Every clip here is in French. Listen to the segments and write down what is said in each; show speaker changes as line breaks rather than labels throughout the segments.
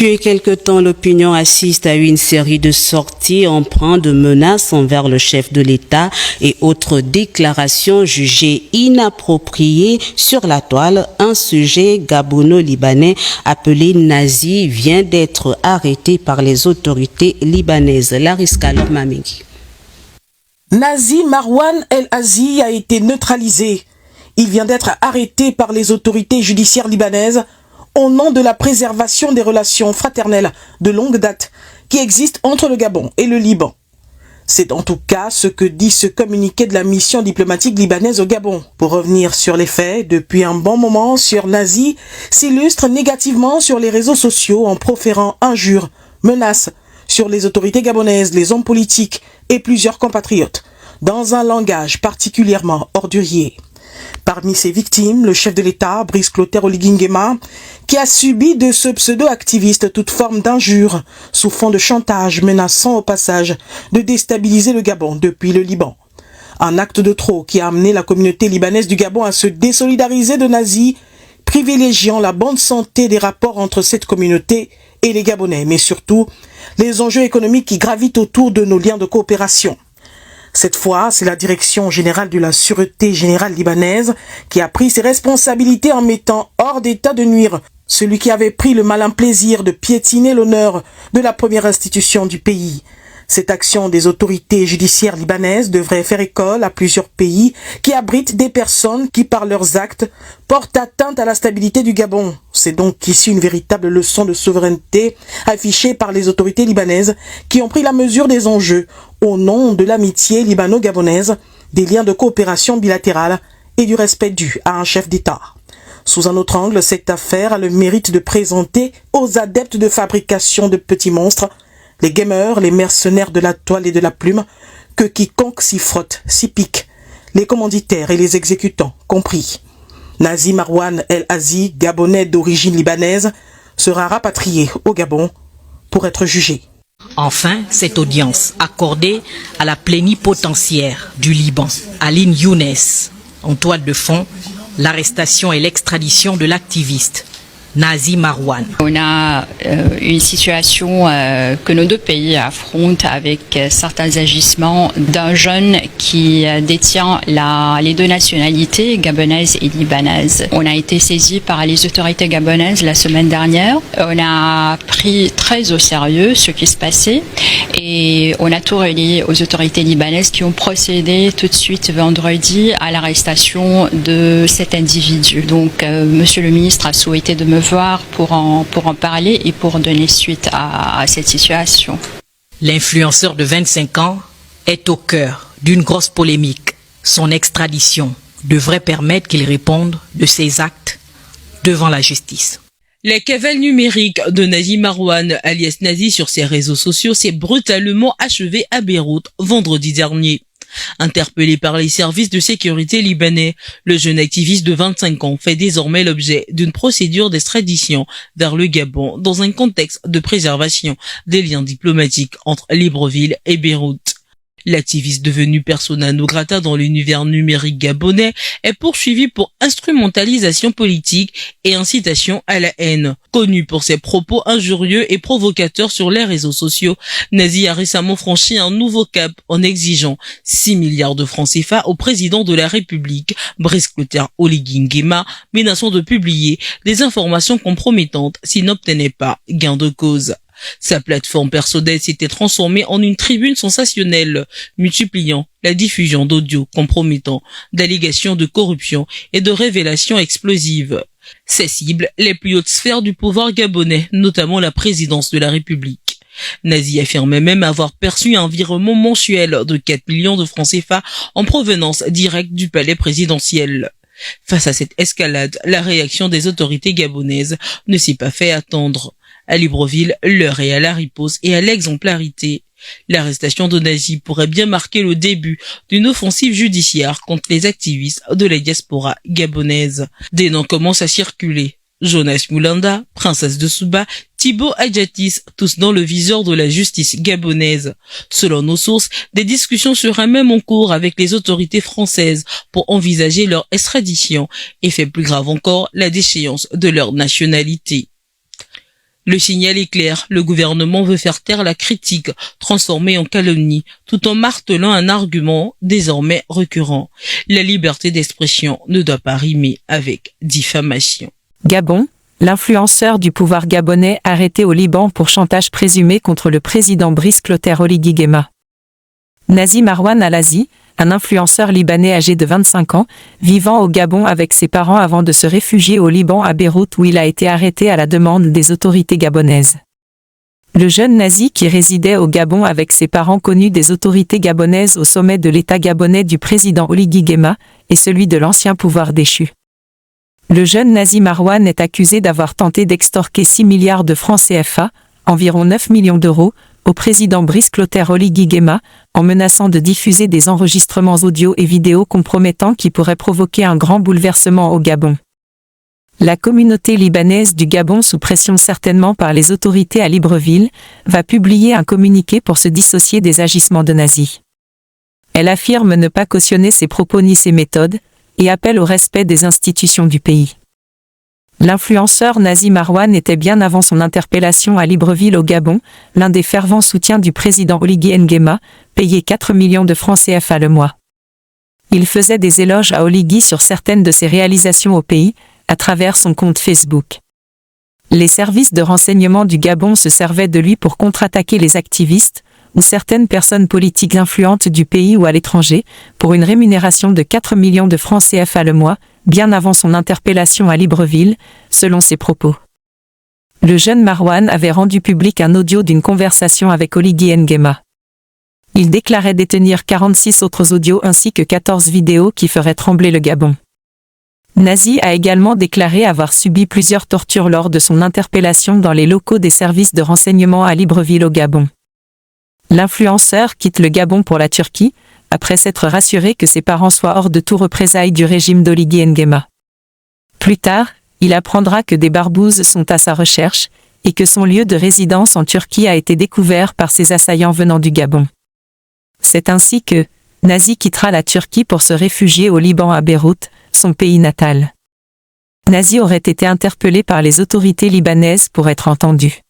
Depuis quelque temps, l'opinion assiste à une série de sorties empreintes de menaces envers le chef de l'État et autres déclarations jugées inappropriées sur la toile. Un sujet gabono-libanais appelé Nazi vient d'être arrêté par les autorités libanaises. Lariska Lormamegi.
Nazi Marwan El Azi a été neutralisé. Il vient d'être arrêté par les autorités judiciaires libanaises au nom de la préservation des relations fraternelles de longue date qui existent entre le Gabon et le Liban. C'est en tout cas ce que dit ce communiqué de la mission diplomatique libanaise au Gabon. Pour revenir sur les faits, depuis un bon moment, sur Nazi s'illustre négativement sur les réseaux sociaux en proférant injures, menaces sur les autorités gabonaises, les hommes politiques et plusieurs compatriotes, dans un langage particulièrement ordurier. Parmi ses victimes, le chef de l'État, Brice Clotaire Oligui Nguema, qui a subi de ce pseudo-activiste toute forme d'injure, sous fond de chantage, menaçant au passage de déstabiliser le Gabon depuis le Liban. Un acte de trop qui a amené la communauté libanaise du Gabon à se désolidariser de Nazi, privilégiant la bonne santé des rapports entre cette communauté et les Gabonais, mais surtout les enjeux économiques qui gravitent autour de nos liens de coopération. Cette fois, c'est la Direction générale de la Sûreté générale libanaise qui a pris ses responsabilités en mettant hors d'état de nuire celui qui avait pris le malin plaisir de piétiner l'honneur de la première institution du pays. Cette action des autorités judiciaires libanaises devrait faire école à plusieurs pays qui abritent des personnes qui, par leurs actes, portent atteinte à la stabilité du Gabon. C'est donc ici une véritable leçon de souveraineté affichée par les autorités libanaises qui ont pris la mesure des enjeux au nom de l'amitié libano-gabonaise, des liens de coopération bilatérale et du respect dû à un chef d'État. Sous un autre angle, cette affaire a le mérite de présenter aux adeptes de fabrication de petits monstres, les gamers, les mercenaires de la toile et de la plume, que quiconque s'y frotte, s'y pique, les commanditaires et les exécutants compris. Nazi Marwan El Azi, gabonais d'origine libanaise, sera rapatrié au Gabon pour être jugé.
Enfin, cette audience accordée à la plénipotentiaire du Liban, Aline Younes, en toile de fond, l'arrestation et l'extradition de l'activiste Nazi Marwan.
On a une situation que nos deux pays affrontent avec certains agissements d'un jeune qui détient les deux nationalités, gabonaise et libanaise. On a été saisi par les autorités gabonaises la semaine dernière. On a pris très au sérieux ce qui se passait et on a tout relayé aux autorités libanaises qui ont procédé tout de suite vendredi à l'arrestation de cet individu. Donc, monsieur le ministre a souhaité de me voir pour en parler et pour donner suite à cette situation.
L'influenceur de 25 ans est au cœur d'une grosse polémique. Son extradition devrait permettre qu'il réponde de ses actes devant la justice.
Les cavales numériques de Nazi Marwan, alias Nazi, sur ses réseaux sociaux s'est brutalement achevé à Beyrouth vendredi dernier. Interpellé par les services de sécurité libanais, le jeune activiste de 25 ans fait désormais l'objet d'une procédure d'extradition vers le Gabon dans un contexte de préservation des liens diplomatiques entre Libreville et Beyrouth. L'activiste devenu persona non grata dans l'univers numérique gabonais est poursuivi pour instrumentalisation politique et incitation à la haine. Connu pour ses propos injurieux et provocateurs sur les réseaux sociaux, Nazi a récemment franchi un nouveau cap en exigeant 6 milliards de francs CFA au président de la République, Brice Clotaire Oligui Nguema, menaçant de publier des informations compromettantes s'il n'obtenait pas gain de cause. Sa plateforme personnelle s'était transformée en une tribune sensationnelle, multipliant la diffusion d'audios compromettants, d'allégations de corruption et de révélations explosives. Ses cibles, les plus hautes sphères du pouvoir gabonais, notamment la présidence de la République. Nazi affirmait même avoir perçu un virement mensuel de 4 millions de francs CFA en provenance directe du palais présidentiel. Face à cette escalade, la réaction des autorités gabonaises ne s'est pas fait attendre. À Libreville, l'heure est à la riposte et à l'exemplarité. L'arrestation de Nazi pourrait bien marquer le début d'une offensive judiciaire contre les activistes de la diaspora gabonaise. Des noms commencent à circuler. Jonas Moulanda, Princesse de Souba, Thibaut Adjatis, tous dans le viseur de la justice gabonaise. Selon nos sources, des discussions seraient même en cours avec les autorités françaises pour envisager leur extradition et fait plus grave encore la déchéance de leur nationalité. Le signal est clair, le gouvernement veut faire taire la critique, transformée en calomnie, tout en martelant un argument désormais récurrent. La liberté d'expression ne doit pas rimer avec diffamation.
Gabon, l'influenceur du pouvoir gabonais arrêté au Liban pour chantage présumé contre le président Brice Clotaire Oligui Nguema. Nazi Marwan Al-Azi, un influenceur libanais âgé de 25 ans, vivant au Gabon avec ses parents avant de se réfugier au Liban à Beyrouth où il a été arrêté à la demande des autorités gabonaises. Le jeune Nazi qui résidait au Gabon avec ses parents connus des autorités gabonaises au sommet de l'État gabonais du président Oligui Nguema et celui de l'ancien pouvoir déchu. Le jeune Nazi Marwan est accusé d'avoir tenté d'extorquer 6 milliards de francs CFA, environ 9 millions d'euros, au président Brice Clotaire Oligui Nguema, en menaçant de diffuser des enregistrements audio et vidéo compromettants qui pourraient provoquer un grand bouleversement au Gabon. La communauté libanaise du Gabon, sous pression certainement par les autorités à Libreville, va publier un communiqué pour se dissocier des agissements de nazis. Elle affirme ne pas cautionner ses propos ni ses méthodes, et appelle au respect des institutions du pays. L'influenceur Nazi Marwan était bien avant son interpellation à Libreville au Gabon, l'un des fervents soutiens du président Oligui Nguema, payé 4 millions de francs CFA le mois. Il faisait des éloges à Oligui sur certaines de ses réalisations au pays, à travers son compte Facebook. Les services de renseignement du Gabon se servaient de lui pour contre-attaquer les activistes, ou certaines personnes politiques influentes du pays ou à l'étranger, pour une rémunération de 4 millions de francs CFA le mois, bien avant son interpellation à Libreville, selon ses propos. Le jeune Marwan avait rendu public un audio d'une conversation avec Oligui Nguema. Il déclarait détenir 46 autres audios ainsi que 14 vidéos qui feraient trembler le Gabon. Nazi a également déclaré avoir subi plusieurs tortures lors de son interpellation dans les locaux des services de renseignement à Libreville au Gabon. L'influenceur quitte le Gabon pour la Turquie, après s'être rassuré que ses parents soient hors de tout représailles du régime d'Oligui Nguema. Plus tard, il apprendra que des barbouzes sont à sa recherche, et que son lieu de résidence en Turquie a été découvert par ses assaillants venant du Gabon. C'est ainsi que Nazi quittera la Turquie pour se réfugier au Liban à Beyrouth, son pays natal. Nazi aurait été interpellé par les autorités libanaises pour être entendu.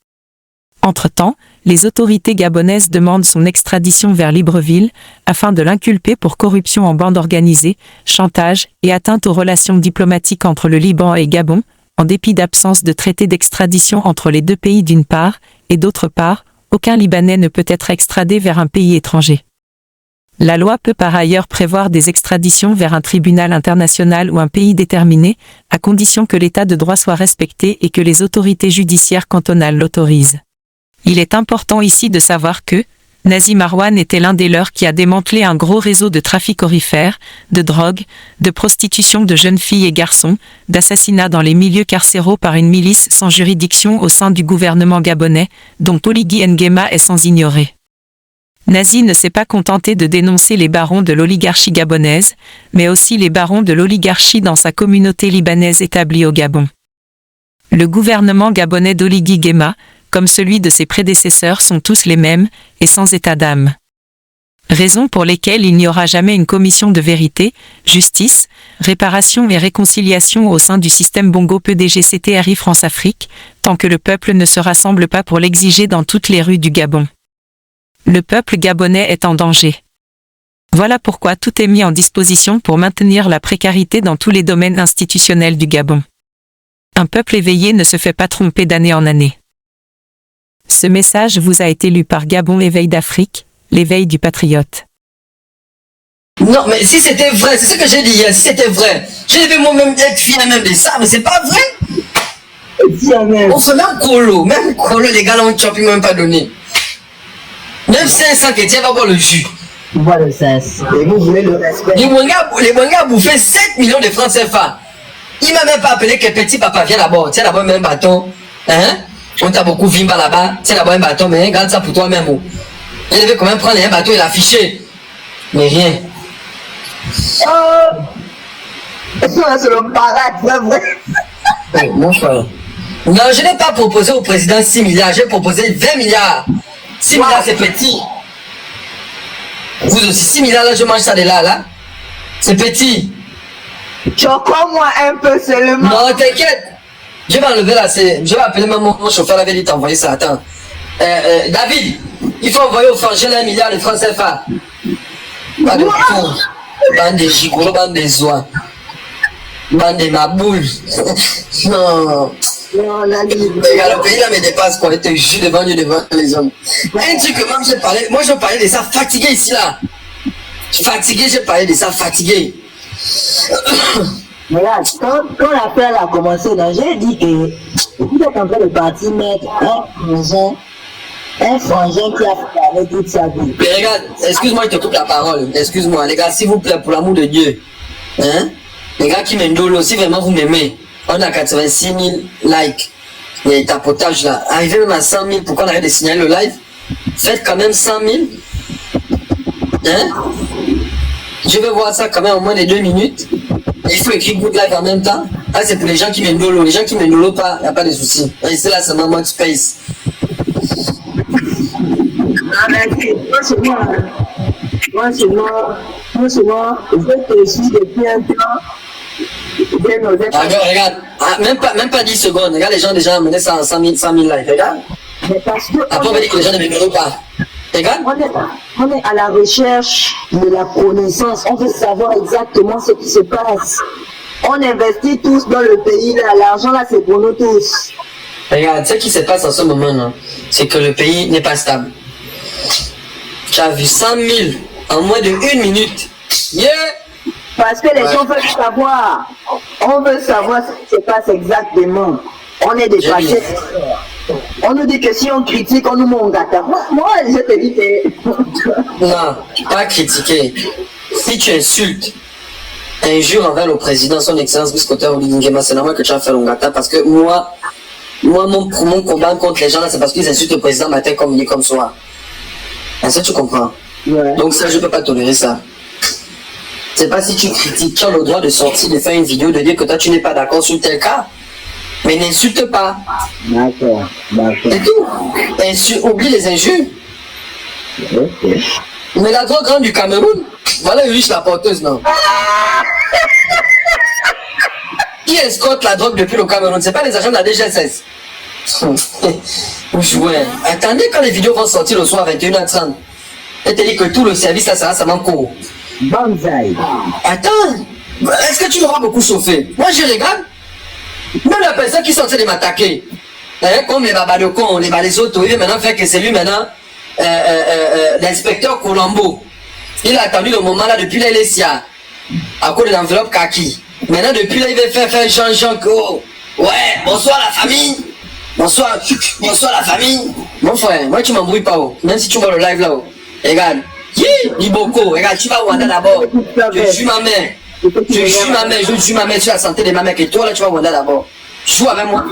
Entre-temps, les autorités gabonaises demandent son extradition vers Libreville, afin de l'inculper pour corruption en bande organisée, chantage et atteinte aux relations diplomatiques entre le Liban et Gabon, en dépit d'absence de traité d'extradition entre les deux pays d'une part, et d'autre part, aucun Libanais ne peut être extradé vers un pays étranger. La loi peut par ailleurs prévoir des extraditions vers un tribunal international ou un pays déterminé, à condition que l'état de droit soit respecté et que les autorités judiciaires cantonales l'autorisent. Il est important ici de savoir que Nazi Marwan était l'un des leurs qui a démantelé un gros réseau de trafic aurifère, de drogue, de prostitution de jeunes filles et garçons, d'assassinats dans les milieux carcéraux par une milice sans juridiction au sein du gouvernement gabonais, dont Oligui Nguema est sans ignorer. Nazi ne s'est pas contenté de dénoncer les barons de l'oligarchie gabonaise, mais aussi les barons de l'oligarchie dans sa communauté libanaise établie au Gabon. Le gouvernement gabonais d'Oligui Nguema, comme celui de ses prédécesseurs, sont tous les mêmes, et sans état d'âme. Raisons pour lesquelles il n'y aura jamais une commission de vérité, justice, réparation et réconciliation au sein du système Bongo PDG-CTRI France-Afrique, tant que le peuple ne se rassemble pas pour l'exiger dans toutes les rues du Gabon. Le peuple gabonais est en danger. Voilà pourquoi tout est mis en disposition pour maintenir la précarité dans tous les domaines institutionnels du Gabon. Un peuple éveillé ne se fait pas tromper d'année en année. Ce message vous a été lu par Gabon Éveil d'Afrique, l'éveil du patriote.
Non, mais si c'était vrai, c'est ce que j'ai dit hier, si c'était vrai, je devais moi-même être fier même de ça, mais c'est pas vrai. On fait même colo, les gars là, on ne même pas donné. Même 500 que tiens va boire le jus.
Boire le sens. Et vous voulez le respect.
Les Mwenga a bouffé 7 millions de francs CFA. Il m'a même pas appelé que petit papa vient là-bas, tiens là-bas même bâton. Hein? On t'a beaucoup vimba là-bas, tiens là-bas un bâton, mais garde ça pour toi-même. Il devait quand même prendre un bâton et l'afficher. Mais rien.
Ça, c'est le paraître, vrai.
Oh, mon frère. Non, je n'ai pas proposé au président 6 milliards, j'ai proposé 20 milliards. 6 milliards, c'est petit. Vous aussi, 6 milliards, là, je mange ça de là. C'est petit.
Tu encore moi un peu seulement.
Non, t'inquiète. Je vais enlever là, je vais appeler même mon chauffeur, la vérité, t'envoyer ça, attends. David, il faut envoyer au frangin 1 milliard de francs CFA. Pas de con. Bande de gigolos, bande de oies. Bande de maboules. Non.
Non, la vie.
Regarde, le pays là me dépasse quoi, il te jure devant Dieu, devant les hommes. Un truc que même j'ai parlé, moi je parlais de ça fatigué ici là. Fatigué, j'ai parlé de ça fatigué.
Regarde, quand l'affaire a commencé, j'ai dit que vous êtes en train de partir mettre un frangin qui a fait toute sa vie.
Mais regarde, excuse-moi, je te coupe la parole. Excuse-moi, les gars, s'il vous plaît, pour l'amour de Dieu. Hein? Les gars qui m'endolent, si vraiment vous m'aimez, on a 86 000 likes. Il y a un tapotage là. Arrivez même à 100 000, pourquoi on arrête de signaler le live? Faites quand même 100 000. Hein? Je vais voir ça quand même en moins de 2 minutes. Il faut écrire good live en même temps. Ah, c'est pour les gens qui m'endolent. Les gens qui m'endolent pas, il n'y a pas de souci. Restez là, c'est Maman Space.
Ah, mais moi, c'est moi, je te suis depuis un temps.
Regarde, même pas 10 secondes. Regarde, les gens déjà amené ça en 100 000 likes. Regarde.
Mais parce que
après, on va dire que les gens ne m'écoutent pas. Regarde.
On est à la recherche de la connaissance. On veut savoir exactement ce qui se passe. On investit tous dans le pays. L'argent là, c'est pour nous tous.
Regarde, ce qui se passe en ce moment, c'est que le pays n'est pas stable. Tu as vu 100 000 en moins de 1 minute. Yeah!
Parce que les gens veulent savoir. On veut savoir ce qui se passe exactement. On est dépassé. On nous dit que si on critique, on nous met en gâteau. Moi, je te dis que...
Non, pas critiquer. Si tu insultes, injure envers le président, son excellence, Biscotter Olivier Nguema, c'est normal que tu vas faire l'ongata parce que moi, mon combat contre les gens là, c'est parce qu'ils insultent le président matin comme midi comme soir. Ça, tu comprends?
Ouais.
Donc ça, je ne peux pas tolérer ça. C'est pas si tu critiques, tu as le droit de sortir, de faire une vidéo, de dire que toi, tu n'es pas d'accord sur tel cas. Mais n'insulte pas.
D'accord, d'accord.
C'est tout. Oublie les injures.
Okay.
Mais la drogue grande du Cameroun, voilà Ulrich la porteuse, non? Qui escorte la drogue depuis le Cameroun? C'est pas les agents de la DGSS. Vous jouez. Attendez quand les vidéos vont sortir le soir à 21h30. Et te dit que tout le service là sera seulement court.
Banzai.
Attends, est-ce que tu m'auras beaucoup chauffé? Moi je regarde. Même la personne qui sortait de m'attaquer, comme les babadocons, les autres, il veut maintenant faire que c'est lui maintenant, l'inspecteur Colombo. Il a attendu le moment là depuis là, il est ici, à cause de l'enveloppe kaki. Maintenant depuis là, il veut faire Jean-Jean que, oh, ouais, bonsoir la famille, bonsoir la famille. Mon frère, moi tu m'embrouilles pas, oh. Même si tu vois le live là, oh. Regarde, Liboko, regarde, tu vas au Rwanda d'abord, je suis ma mère. Je suis ma mère, je suis ma mère sur la santé de ma mère. Et toi là tu vas au Rwanda d'abord. Joue avec moi.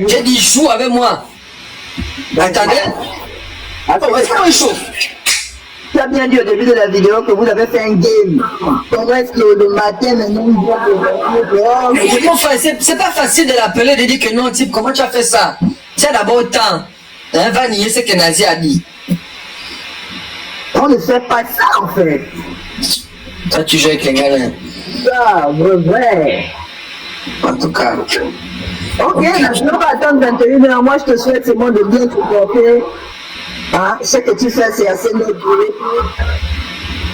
J'ai dit joue avec moi. Attendez. Attends, est-ce qu'on est chaud?
Tu as bien dit au début de la vidéo que vous avez fait un game. Comment est-ce que le matin maintenant
mais mon frère, c'est pas facile de l'appeler, de dire que non, type, comment tu as fait ça? Tu as d'abord temps. Va nier ce que Nazi a dit.
On ne fait pas ça en fait.
Toi, tu joues avec les gars.
Ça, vrai.
En tout cas.
Ok, je ne vais pas attendre 21h. Moi, je te souhaite seulement de bien te porter. Hein? Ce que tu fais, c'est assez noble.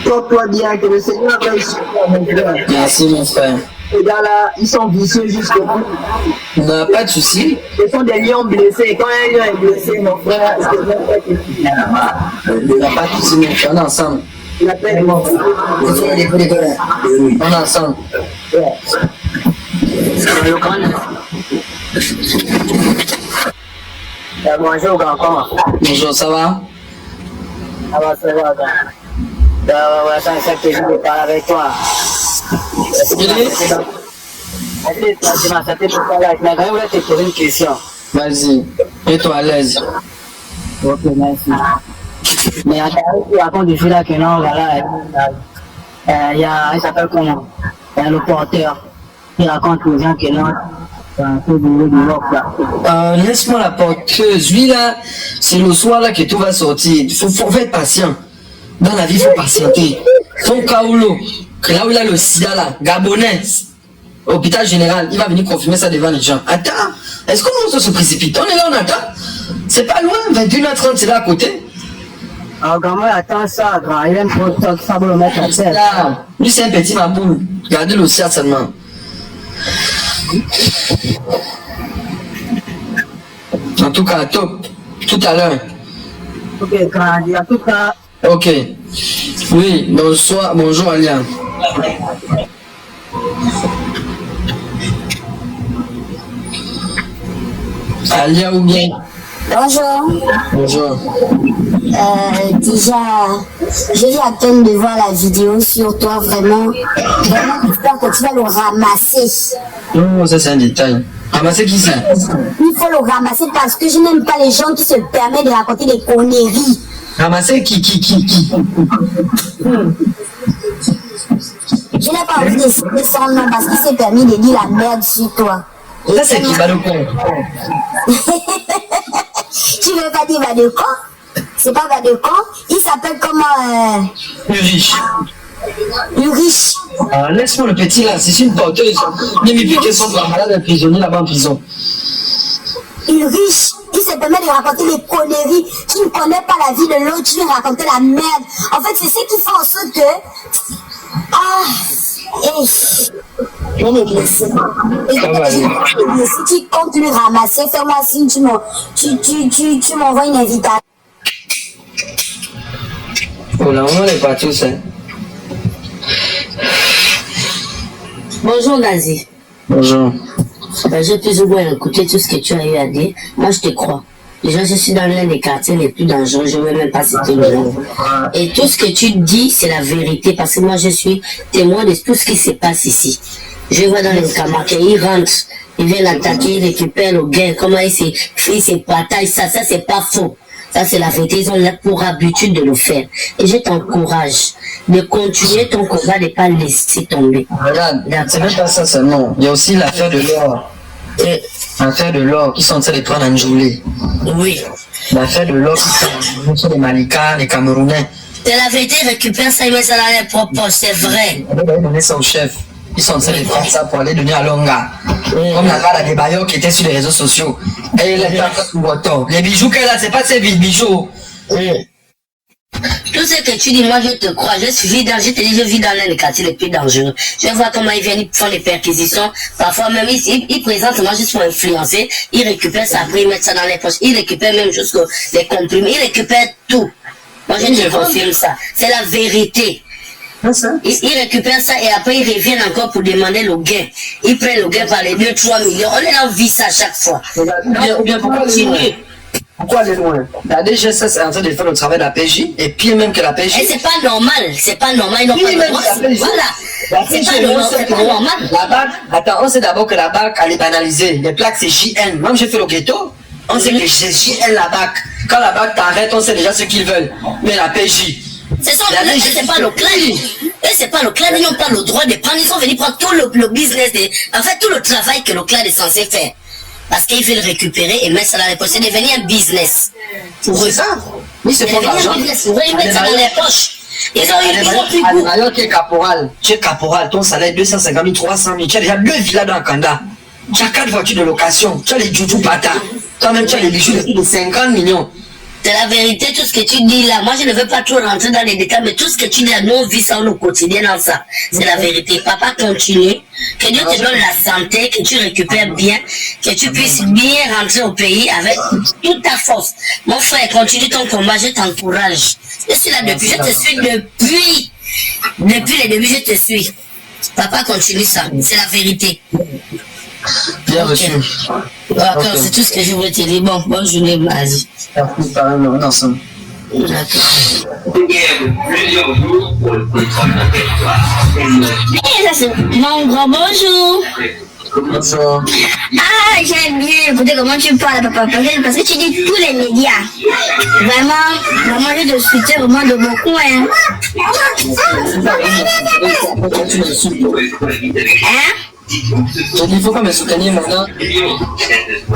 Porte-toi bien, que le Seigneur veuille sur toi, mon frère.
Merci, mon frère.
Les gars là, ils sont vicieux jusqu'au bout.
Non, pas de soucis.
Ce sont des lions blessés. Quand un lion est blessé, mon frère, c'est même pas que tu
il n'y a pas de soucis, mon frère. On est ensemble.
la paix, mon frère.
On est ensemble.
Bonjour, grand-père.
Bonjour, ça va?
Ça va, ça va. Ça que je voulais parler avec toi. Je voulais te poser une question.
Vas-y, mets-toi à l'aise.
Ok, merci. Mais à tu racontes du jeu là que non, voilà, il s'appelle comment? Le porteur. Il raconte aux gens que non, c'est un peu du rock là.
Laisse-moi la porteuse. Lui là, c'est le soir là que tout va sortir. Faut être patient. Dans la vie, il faut patienter. Son Kaolo, que là où il a le sida là, Gabonais. hôpital général, il va venir confirmer ça devant les gens. Attends, est-ce qu'on se précipite? On est là, on attend. C'est pas loin, 21h30, c'est là à côté.
Alors, gamin, attends ça, grand. Il aime trop ça pour le mettre à terre.
Là, lui, c'est un petit maboule. Gardez le ciel seulement. En tout cas, top. Tout à l'heure.
Ok, grand. En tout cas.
Ok. Oui, bonsoir. Bonjour, Alia. Alia ou bien?
Bonjour.
Bonjour.
Déjà, je viens à peine de voir la vidéo sur toi, vraiment. J'espère que tu vas le ramasser.
Non, ça c'est un détail. Ramasser qui c'est?
Il faut le ramasser parce que je n'aime pas les gens qui se permettent de raconter des conneries.
Ramasser qui?
Je n'ai pas envie de citer son nom parce qu'il s'est permis de dire la merde sur toi.
Ça c'est qui va le con?
Tu veux pas dire Vadecon? C'est pas Vadecon. Il s'appelle comment
Ulrich.
Ulrich.
Ah, laisse-moi le petit là, c'est une porteuse. Il m'a piqué son bras malade un prisonnier là-bas en prison.
Ulrich, il se permet de raconter des conneries. Tu ne connais pas la vie de l'autre, tu viens raconter la merde. En fait, c'est ce qui fait en sorte que... Je vais me blesser. Et si tu comptes le ramasser, fais-moi signe, tu m'envoies une invitation.
Oh là, on n'est pas tous, hein.
Bonjour Nazi.
Bonjour.
J'ai plus ou moins écouté tout ce que tu as eu à dire. Moi, je te crois. Déjà, je suis dans l'un des quartiers les plus dangereux. Je ne veux même pas citer le nom. Et tout ce que tu dis, c'est la vérité. Parce que moi, je suis témoin de tout ce qui se passe ici. Je vois dans les camarades, il rentre, il vient l'attaquer, il récupère le gain. Comment il fait ses batailles. Ça, c'est pas faux. Ça, c'est la vérité. Ils ont pour habitude de le faire. Et je t'encourage de continuer ton combat, de ne pas laisser tomber.
Regarde, c'est même pas ça seulement. Il y a aussi l'affaire de l'or. L'affaire de l'or qui sont en train de prendre en journée.
Oui.
L'affaire de l'or qui sont les Malika, les Camerounais.
C'est la vérité, récupère ça, il met ça dans les propres poches, c'est vrai.
On va donner ça au chef. Ils sont en train de prendre ça pour aller donner à Longa. Comme la part des bailleurs qui étaient sur les réseaux sociaux. Et les bijoux qu'elle a, c'est pas ces bijoux.
Tout ce que tu dis, moi je te crois, je vis dans l'un des quartiers les plus dangereux. Je vois comment ils viennent, ils font des perquisitions. Parfois même ils présentent moi juste pour influencer. Ils récupèrent ça, après ils mettent ça dans les poches. Ils récupèrent même jusqu'aux les comprimés, ils récupèrent tout. Moi je te confirme ça. C'est la vérité. Ils récupèrent ça et après ils reviennent encore pour demander le gain. Ils prennent le gain par les 2-3 millions. On est là, on vit ça à chaque fois.
Ou bien pourquoi continuer? Pourquoi aller loin? La DGSS est en train de faire le travail de la PJ, et pire même que la PJ.
Et c'est pas normal, ils n'ont pas le droit. Voilà. C'est pas normal.
La BAC, attends, on sait d'abord que la BAC, elle est banalisée. Les plaques, c'est JN. Même j'ai fait le ghetto, on sait que c'est JN la BAC. Quand la BAC t'arrête, on sait déjà ce qu'ils veulent. Mais la PJ.
C'est ça, c'est pas le clan. Et c'est pas le clan, ils n'ont pas le droit de prendre. Ils sont venus prendre tout le business, en fait, tout le travail que le clan est censé faire. Parce qu'ils veulent récupérer et mettre ça dans les poches. C'est devenu un business.
Pour eux, ça. Oui, c'est pour l'argent.
Ils mettent ça dans les poches. Ils ont plus de goût.
Alors, tu es caporal, ton salaire est 250 000, 300 000. Tu as déjà 2 villas dans Kanda. Tu as 4 voitures de location. Tu as les Juju Bata. Toi-même, tu as les bijoux de 50 millions.
C'est la vérité, tout ce que tu dis là. Moi, je ne veux pas trop rentrer dans les détails, mais tout ce que tu dis là, nous, on vit ça au quotidien dans ça. C'est la vérité. Papa, continue. Que Dieu te donne la santé, que tu récupères bien, que tu puisses bien rentrer au pays avec toute ta force. Mon frère, continue ton combat, je t'encourage. Je suis là depuis, je te suis depuis les débuts, je te suis. Papa, continue ça. C'est la vérité.
Bien reçu.
D'accord, c'est tout ce que je voulais te dire. Bon, bonne journée, vas-y.
Merci, on est ensemble.
Mon grand bonjour.
Bonjour.
Ah, j'aime bien écouter comment tu parles, papa, parce que tu dis tous les médias. Vraiment, je te soutiens vraiment de beaucoup, hein.
J'ai dit, il faut pas me soutenir maintenant.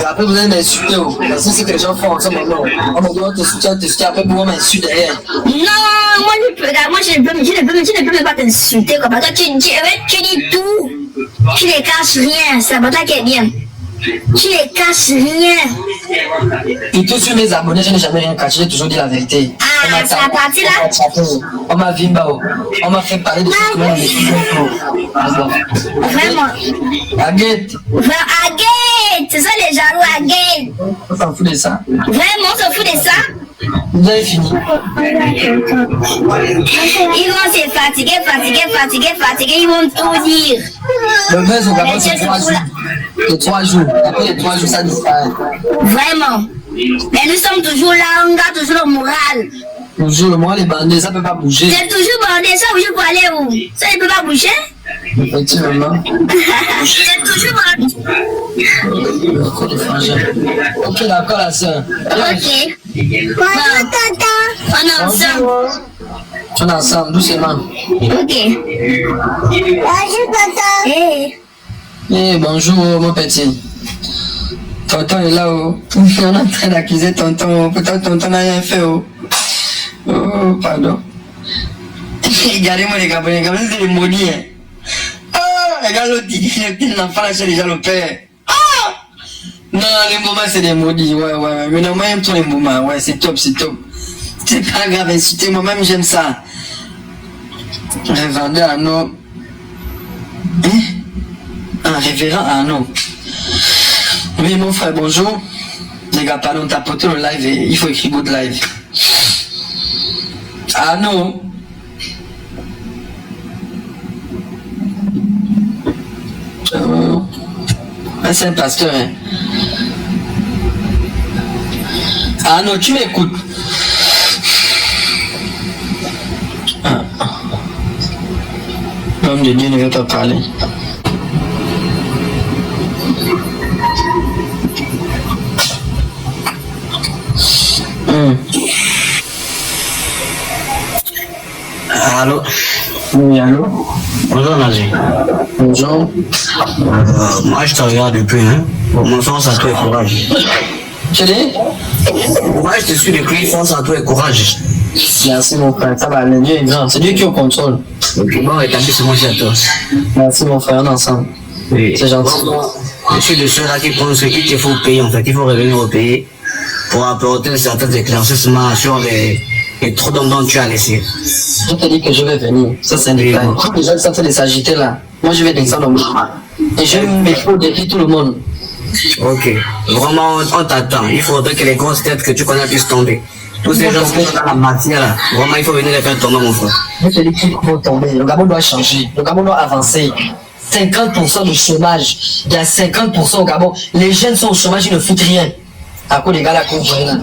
Après, vous allez m'insulter. Parce que c'est ce que les gens font en ce moment. On me dit, on te soutient, après, vous m'insulter derrière.
Non, moi, je ne peux même pas t'insulter, parce que tu dis tout. Tu ne caches rien, c'est la qui est bien. Tu ne caches rien.
Et tous sur mes abonnés, je n'ai jamais rien caché, j'ai toujours dit la vérité.
Ah, c'est la partie là?
On m'a vimbao. On m'a fait parler de ce que l'on
Vraiment.
Aguette.
Aguette. Ce sont les jaloux, Aguette.
On s'en fout de ça.
Vraiment, on s'en fout de ça?
Vous avez fini.
Ils vont se fatiguer, ils vont tout dire.
Le buzz au Gabon, c'est 3 jours. Les 3 jours. Après les 3 jours, ça disparaît.
Vraiment. Mais nous sommes toujours là, on garde toujours le moral.
Toujours le moral est bandé, ça ne peut pas bouger.
C'est toujours bandé, ça bouge pour aller où? Ça ne peut pas bouger?
Effectivement.
C'est toujours bandé.
Ok, d'accord, la soeur.
Ok. Bonjour, tata. On est ensemble.
On est ensemble, doucement.
Ok. Bonjour, tata.
Eh, bonjour, mon petit. Tonton est là, oh. On est en train d'accuser tonton. Pourtant, tonton n'a rien fait, oh. Oh, pardon. Regardez-moi, les Gabonais, c'est des maudits, hein. Ah, regarde l'enfant, là, c'est déjà le père. Ah! Non, les moments, c'est des maudits, ouais. Mais non, moi, j'aime tous les moments, ouais, c'est top. C'est pas grave, insultez, moi-même, j'aime ça. Révérend Arnaud. Hein? Un révérend Arnaud. Oui, mon frère, bonjour. Les gars, pardon, t'as poté le live et il faut écrire good live. Arnaud. C'est un pasteur, hein. Arnaud, tu m'écoutes. L'homme de Dieu ne veut pas parler.
Allô?
Oui, allô?
Bonjour Nazi.
Bonjour.
Moi je te regarde depuis, hein. Mon force à toi et courage.
Tu dis?
Moi je te suis depuis, force à toi et courage.
Merci mon frère, ça va, le Dieu est grand, c'est Dieu qui est au contrôle.
Ok, bon, établissement chez toi.
Merci mon frère, on est ensemble.
Oui.
C'est gentil.
Je suis de ceux-là qui pensent qu'il faut payer, en fait, il faut revenir au pays pour apporter certains éclaircissements sur les trop d'hommes dont tu as laissé.
Je te dis que je vais venir, ça c'est un détail. Les gens sont en train de s'agiter là, moi je vais descendre au mouvement. Et je me faut défier tout le monde.
Ok, vraiment on t'attend, il faudrait que les grosses têtes que tu connais puissent tomber. Tous ces gens qui sont dans la matière là, vraiment il faut venir les faire tomber mon frère.
Je te dis qu'il faut tomber, le Gabon doit changer, le Gabon doit avancer. 50% de chômage, il y a 50% au Gabon. Les jeunes sont au chômage, ils ne foutent rien. À cause des gars là qu'on voit là.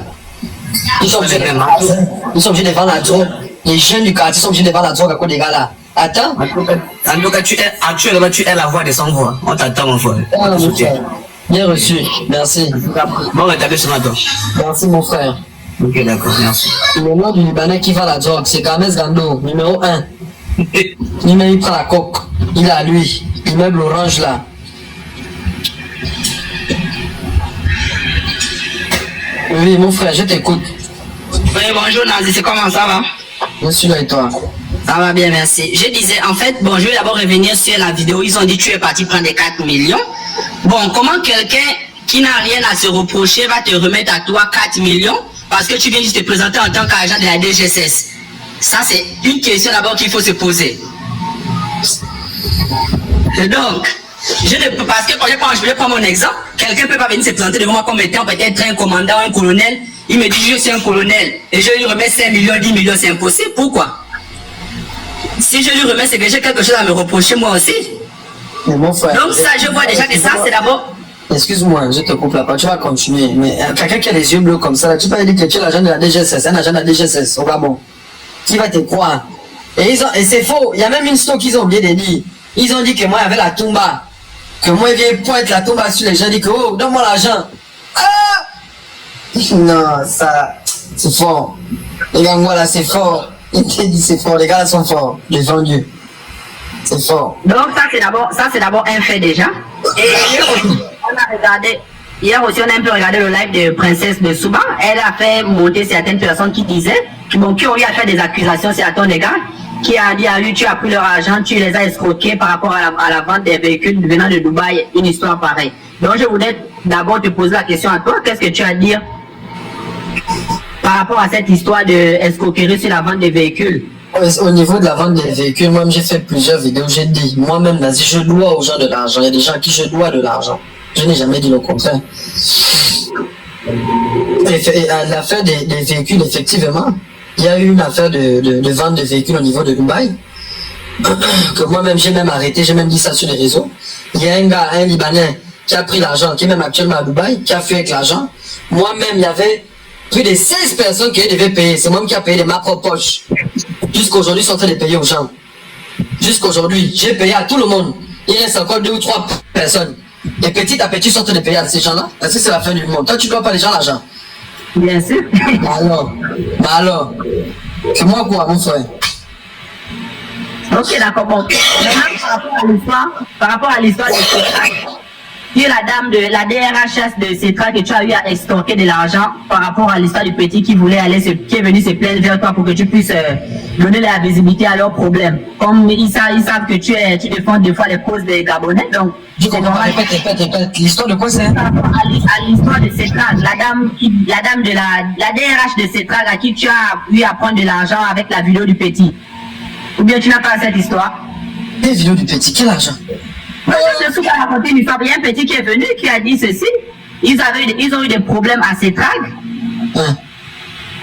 Ils sont obligés de vendre la drogue. Les jeunes du quartier sont obligés de vendre la drogue à cause des gars là. Attends.
En tout cas, actuellement tu es la voix de sans voix. On t'attend mon frère.
Ah, mon frère. Bien reçu, merci.
Bon rétablissement à toi.
Merci mon frère.
Ok, d'accord, merci.
Le nom du Libanais qui vend la drogue, c'est Kames Gando, numéro 1. Lui-même il prend la coque. Il a lui. L'immeuble orange là. Oui, mon frère, je t'écoute.
Oui, bonjour Nazi, c'est comment ça va?
Je suis là et toi?
Ça va bien, merci. Je disais, en fait, bon, je vais d'abord revenir sur la vidéo. Ils ont dit tu es parti prendre les 4 millions. Bon, comment quelqu'un qui n'a rien à se reprocher va te remettre à toi 4 millions parce que tu viens juste te présenter en tant qu'agent de la DGSS? Ça, c'est une question d'abord qu'il faut se poser. Et donc, je ne peux, parce que quand je vais prendre mon exemple, quelqu'un ne peut pas venir se présenter devant moi comme étant peut-être un commandant, un colonel. Il me dit je suis un colonel et je lui remets 5 millions, 10 millions, c'est impossible. Pourquoi? Si je lui remets, c'est que j'ai quelque chose à me reprocher moi aussi.
Mais mon frère.
Donc ça, je vois déjà que ça, c'est d'abord...
Excuse-moi, je te coupe la parole, tu vas continuer. Mais quelqu'un qui a les yeux bleus comme ça, là, tu peux dire que tu es l'agent de la DGSS, un agent de la DGSS au Gabon. Qui va te croire? Et c'est faux, il y a même une histoire qu'ils ont oublié de dire. Ils ont dit que moi, il y avait la tomba. Que moi, il vient pointer la tomba sur les gens, dit que, oh, donne-moi l'argent. Ah! Non, ça, c'est fort. Les gars, voilà, c'est fort. Il te dit c'est fort, les gars là sont forts. Les gens Dieu. C'est fort.
Donc ça c'est d'abord un fait déjà. Et hier aussi on a un peu regardé le live de Princesse de Souba. Elle a fait monter certaines personnes qui disaient, bon, qui ont eu à faire des accusations sur ton égard. qui a dit à lui, tu as pris leur argent, tu les as escroqués par rapport à la vente des véhicules venant de Dubaï, une histoire pareille. Donc je voudrais d'abord te poser la question à toi, qu'est-ce que tu as à dire par rapport à cette histoire de escroquerie sur la vente des véhicules?
Au niveau de la vente des véhicules, moi-même j'ai fait plusieurs vidéos, j'ai dit, moi-même, Nazi, je dois aux gens de l'argent. Il y a des gens à qui je dois de l'argent. Je n'ai jamais dit le contraire. L'affaire des véhicules, effectivement, il y a eu une affaire de vente de véhicules au niveau de Dubaï, que moi-même j'ai même arrêté, j'ai même dit ça sur les réseaux. Il y a un gars, un Libanais, qui a pris l'argent, qui est même actuellement à Dubaï, qui a fait avec l'argent. Moi-même, il y avait plus de 16 personnes qui devaient payer. C'est moi qui a payé de ma propre poche. Jusqu'aujourd'hui, ils sont en train de payer aux gens. Jusqu'aujourd'hui, j'ai payé à tout le monde. Il reste encore 2 ou 3 personnes. Et petit à petit, ils sont en train de payer à ces gens-là. Est-ce que c'est la fin du monde? Toi, tu ne dois pas les gens l'argent.
Bien sûr.
Alors, c'est moi quoi, mon frère?
Ok, d'accord. Bon. Maintenant, par rapport à l'histoire de Cetra, qui est la DRHS de Cetra que tu as eu à extorquer de l'argent par rapport à l'histoire du petit qui voulait qui est venu se plaindre vers toi pour que tu puisses donner la visibilité à leurs problèmes. Comme ils savent que tu défends des fois les causes des Gabonais, donc
répète. L'histoire de quoi c'est?
Par rapport à l'histoire de Cetra, la dame de la DRH de Cetra à qui tu as eu à prendre de l'argent avec la vidéo du petit. Ou bien tu n'as pas cette histoire?
Les vidéos du petit, quel argent?
Je suis à raconter une histoire. Il y a un petit qui est venu qui a dit ceci. Ils ont eu des problèmes à Cetrag.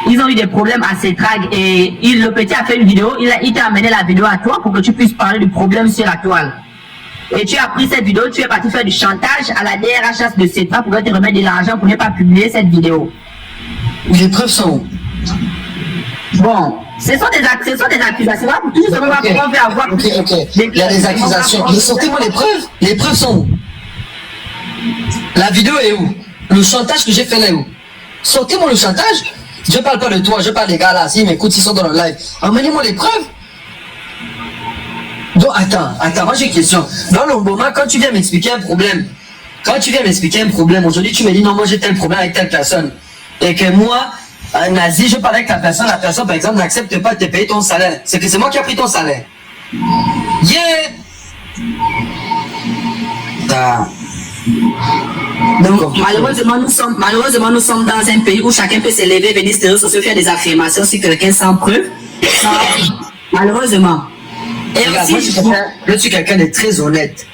Ils ont eu des problèmes à Cetrag et le petit a fait une vidéo. Il t'a amené la vidéo à toi pour que tu puisses parler du problème sur la toile. Et tu as pris cette vidéo, tu es parti faire du chantage à la DRHS de Cetrag pour te remettre de l'argent pour ne pas publier cette vidéo.
Les preuves sont où?
Bon, ce sont des accusations. Tout simplement pour faire avoir.
Ok. Il y a des accusations. Mais sortez-moi les preuves. Les preuves sont où? La vidéo est où? Le chantage que j'ai fait là est où? Sortez-moi le chantage. Je parle pas de toi, je parle des gars là. S'ils m'écoutent, ils sont dans le live. Emmenez-moi les preuves. Donc, attends, moi j'ai une question. Dans le moment, quand tu viens m'expliquer un problème, aujourd'hui tu me dis non, moi j'ai tel problème avec telle personne. Et que moi, un nazi, je parle avec la personne par exemple n'accepte pas de te payer ton salaire. C'est que c'est moi qui ai pris ton salaire. Yeah!
Donc, malheureusement, nous sommes dans un pays où chacun peut s'élever, venir sur les réseaux sociaux, faire des affirmations sur quelqu'un sans preuve. Malheureusement. Et
regarde,
aussi,
moi, je suis quelqu'un de très honnête.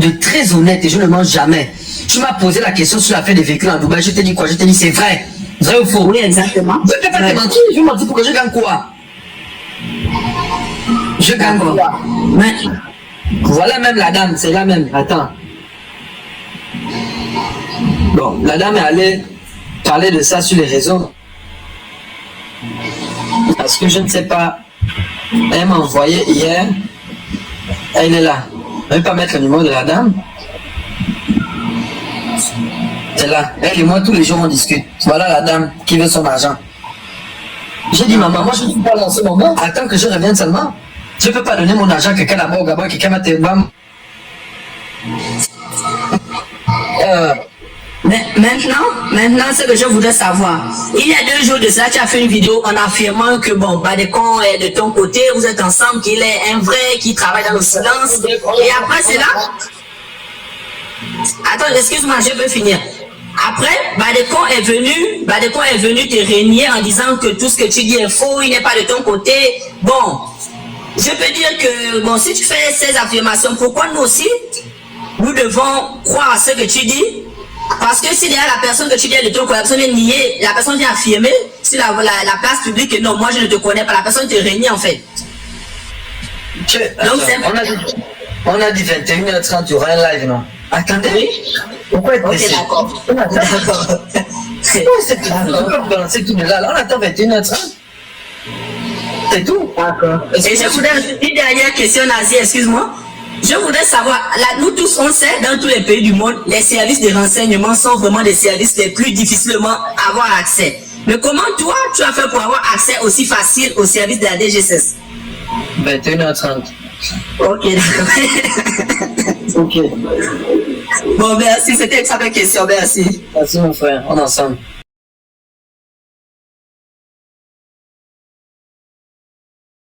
Et je ne mange jamais. Tu m'as posé la question sur l'affaire des véhicules en Dubaï. Je t'ai dit quoi? Je t'ai dit c'est vrai. Vrai ou faux?
Oui, exactement.
Je ne peux pas te mentir. Je vais mentir pour que je gagne quoi? Je gagne quoi? Mais voilà même la dame, c'est la même. Attends. Bon, la dame est allée parler de ça sur les réseaux. Parce que je ne sais pas. Elle m'a envoyé hier. Elle est là. Je ne vais pas mettre le numéro de la dame. C'est là. Elle et moi, tous les jours, on discute. Voilà la dame qui veut son argent. J'ai dit, maman, moi, je ne suis pas là en ce moment. Attends que je revienne seulement. Je ne peux pas donner mon argent à quelqu'un là-bas au Gabon, quelqu'un va te...
Mais maintenant, ce que je voudrais savoir, il y a 2 jours de ça, tu as fait une vidéo en affirmant que bon, Badekon est de ton côté, vous êtes ensemble, qu'il est un vrai, qui travaille dans le silence. Et après, c'est là. Attends, excuse-moi, je veux finir. Après, Badekon est venu te régner en disant que tout ce que tu dis est faux, il n'est pas de ton côté. Bon, je peux dire que, bon, si tu fais ces affirmations, pourquoi nous aussi, nous devons croire à ce que tu dis? Parce que si derrière la personne que tu dis est de ton côté, la personne vient nier, la personne vient affirmer sur la place publique que non, moi je ne te connais pas, la personne te renie en fait.
Donc, on a dit 21h30, tu auras un live, non? Attendez. Oui. Pourquoi être pressé?
Ok, d'accord.
C'est balancer tout de là. Là, on attend 21h30. C'est tout. D'accord.
Et je voudrais une dernière question, Nazi, excuse-moi. Je voudrais savoir, là, nous tous, on sait, dans tous les pays du monde, les services de renseignement sont vraiment des services les plus difficilement à avoir accès. Mais comment toi, tu as fait pour avoir accès aussi facile aux services de la DGSS?
21h30.
Ok, d'accord.
Ok.
Bon, merci, c'était une simple question, merci.
Merci mon frère, on est ensemble.